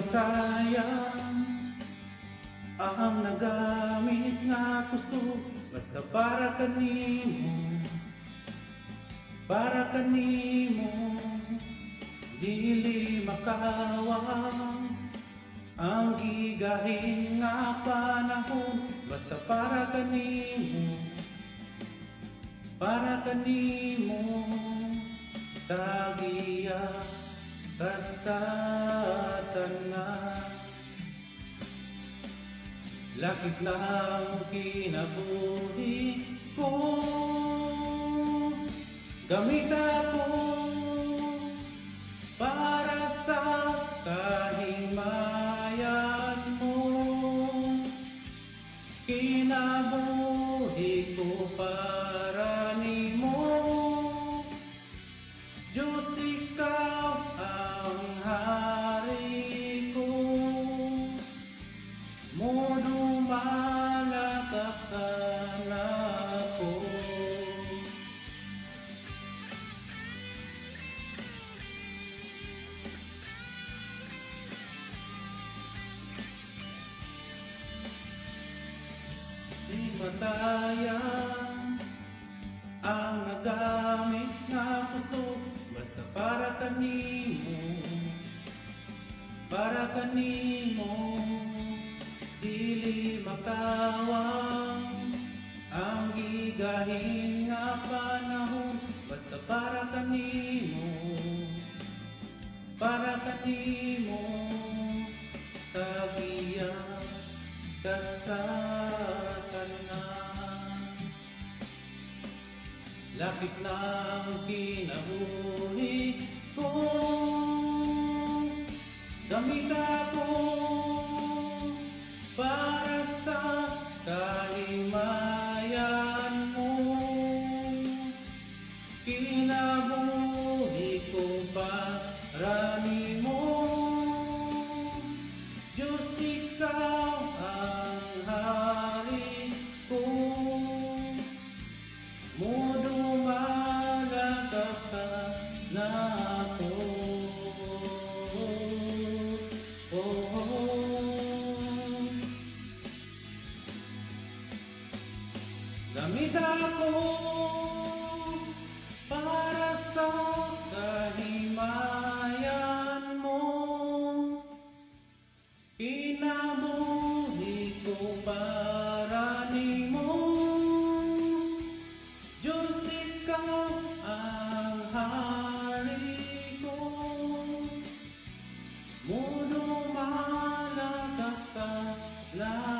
masayang ang nagamit nga gusto, basta para kanimo, dili makawang ang gigahin nga panahon, basta para kanimo, tagiya katatan na. Lakit lang kinabuhi ko, gamit ako para sa kahimayan mo. Kinabuhi ko para nimo, Diyos, ikaw ang hari ko. Mudo malakasan ako. Di masayang ang nagamit nga gusto, basta para kanimo, dili makawang ang gigahin nga panahon, basta para kanimo, tagiya katatan na. Lakit ng kinabuhi ko, gamit ako para sa kahimayan mo. Kinabuhi ko para nimo, Diyos, ikaw ang hari ko. Mudo malakasan na ako. Gamit ako para sa kahimayan mo. Kinabuhi ko para nimo, Diyos, ikaw ang hari ko. Mudo malakasan na